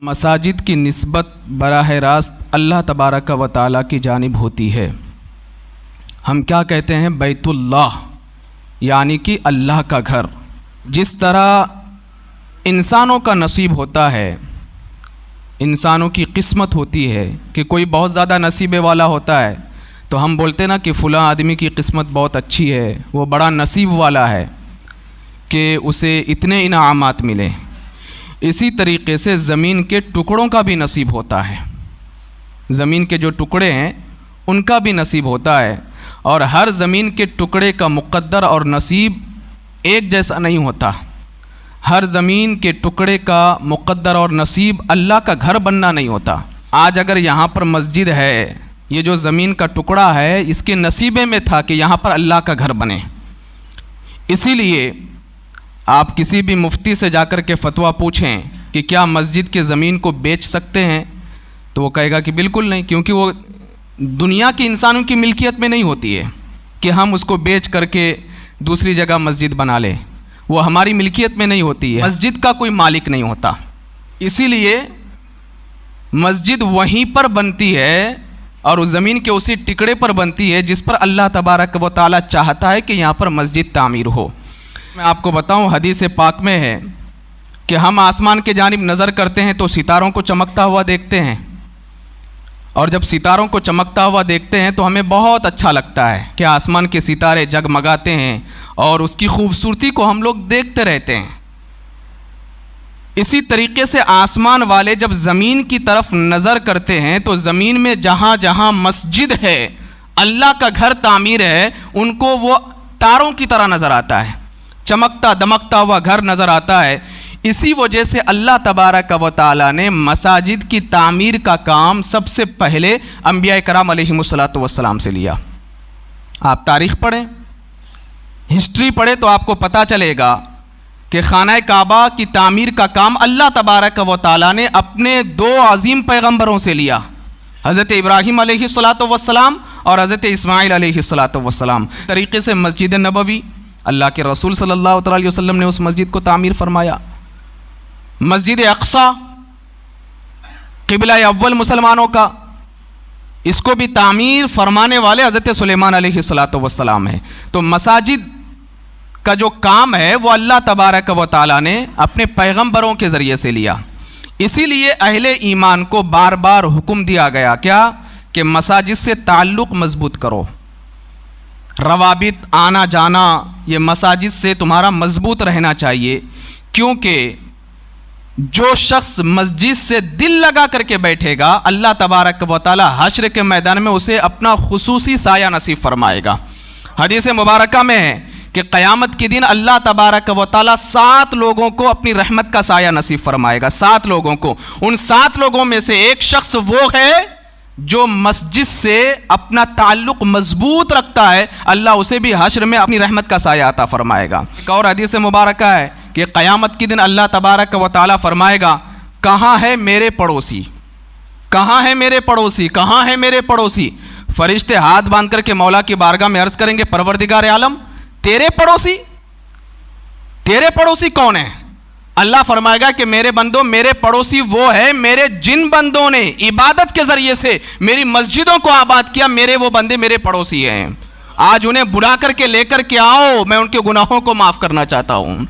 مساجد کی نسبت براہ راست اللہ تبارک و تعالیٰ کی جانب ہوتی ہے۔ ہم کیا کہتے ہیں؟ بیت اللہ، یعنی کہ اللہ کا گھر۔ جس طرح انسانوں کا نصیب ہوتا ہے، انسانوں کی قسمت ہوتی ہے کہ کوئی بہت زیادہ نصیبے والا ہوتا ہے تو ہم بولتے نا کہ فلاں آدمی کی قسمت بہت اچھی ہے، وہ بڑا نصیب والا ہے کہ اسے اتنے انعامات ملے۔ اسی طریقے سے زمین کے ٹکڑوں کا بھی نصیب ہوتا ہے، زمین کے جو ٹکڑے ہیں ان کا بھی نصیب ہوتا ہے، اور ہر زمین کے ٹکڑے کا مقدر اور نصیب ایک جیسا نہیں ہوتا۔ ہر زمین کے ٹکڑے کا مقدر اور نصیب اللہ کا گھر بننا نہیں ہوتا۔ آج اگر یہاں پر مسجد ہے، یہ جو زمین کا ٹکڑا ہے اس کے نصیبے میں تھا کہ یہاں پر اللہ کا گھر بنے۔ اسی لیے آپ کسی بھی مفتی سے جا کر کے فتویٰ پوچھیں کہ کیا مسجد کے زمین کو بیچ سکتے ہیں تو وہ کہے گا کہ بالکل نہیں، کیونکہ وہ دنیا کی انسانوں کی ملکیت میں نہیں ہوتی ہے کہ ہم اس کو بیچ کر کے دوسری جگہ مسجد بنا لیں، وہ ہماری ملکیت میں نہیں ہوتی ہے، مسجد کا کوئی مالک نہیں ہوتا۔ اسی لیے مسجد وہیں پر بنتی ہے اور اس زمین کے اسی ٹکڑے پر بنتی ہے جس پر اللہ تبارک و تعالیٰ چاہتا ہے کہ یہاں پر مسجد تعمیر ہو۔ میں آپ کو بتاؤں، حدیث پاک میں ہے کہ ہم آسمان کے جانب نظر کرتے ہیں تو ستاروں کو چمکتا ہوا دیکھتے ہیں، اور جب ستاروں کو چمکتا ہوا دیکھتے ہیں تو ہمیں بہت اچھا لگتا ہے کہ آسمان کے ستارے جگمگاتے ہیں اور اس کی خوبصورتی کو ہم لوگ دیکھتے رہتے ہیں۔ اسی طریقے سے آسمان والے جب زمین کی طرف نظر کرتے ہیں تو زمین میں جہاں جہاں مسجد ہے، اللہ کا گھر تعمیر ہے، ان کو وہ تاروں کی طرح نظر آتا ہے، چمکتا دمکتا ہوا گھر نظر آتا ہے۔ اسی وجہ سے اللہ تبارک و تعالیٰ نے مساجد کی تعمیر کا کام سب سے پہلے انبیاء کرام علیہم الصلاۃ سے لیا۔ آپ تاریخ پڑھیں، ہسٹری پڑھیں تو آپ کو پتہ چلے گا کہ خانہ کعبہ کی تعمیر کا کام اللہ تبارک و تعالیٰ نے اپنے دو عظیم پیغمبروں سے لیا، حضرت ابراہیم علیہ السلام اور حضرت اسماعیل علیہ السلام۔ طریقے سے مسجد نبوی، اللہ کے رسول صلی اللہ علیہ وسلم نے اس مسجد کو تعمیر فرمایا۔ مسجد اقصیٰ، قبلہ اول مسلمانوں کا، اس کو بھی تعمیر فرمانے والے حضرت سلیمان علیہ السلام ہیں۔ تو مساجد کا جو کام ہے وہ اللہ تبارک و تعالیٰ نے اپنے پیغمبروں کے ذریعے سے لیا۔ اسی لیے اہل ایمان کو بار بار حکم دیا گیا کیا کہ مساجد سے تعلق مضبوط کرو، روابط آنا جانا یہ مساجد سے تمہارا مضبوط رہنا چاہیے، کیونکہ جو شخص مسجد سے دل لگا کر کے بیٹھے گا اللہ تبارک و تعالی حشر کے میدان میں اسے اپنا خصوصی سایہ نصیب فرمائے گا۔ حدیث مبارکہ میں ہے کہ قیامت کے دن اللہ تبارک و تعالی 7 لوگوں کو اپنی رحمت کا سایہ نصیب فرمائے گا، 7 لوگوں کو۔ ان 7 لوگوں میں سے ایک شخص وہ ہے جو مسجد سے اپنا تعلق مضبوط رکھتا ہے، اللہ اسے بھی حشر میں اپنی رحمت کا سایہ عطا فرمائے گا۔ ایک اور حدیث مبارکہ ہے کہ قیامت کے دن اللہ تبارک و تعالی فرمائے گا، کہاں ہے میرے پڑوسی، کہاں ہے میرے پڑوسی، کہاں ہے میرے پڑوسی؟ فرشتے ہاتھ باندھ کر کے مولا کی بارگاہ میں عرض کریں گے، پروردگار عالم تیرے پڑوسی کون ہیں؟ اللہ فرمائے گا کہ میرے بندوں، میرے پڑوسی وہ ہے میرے جن بندوں نے عبادت کے ذریعے سے میری مسجدوں کو آباد کیا، میرے وہ بندے میرے پڑوسی ہیں۔ آج انہیں بلا کر کے لے کر کے آؤ، میں ان کے گناہوں کو معاف کرنا چاہتا ہوں۔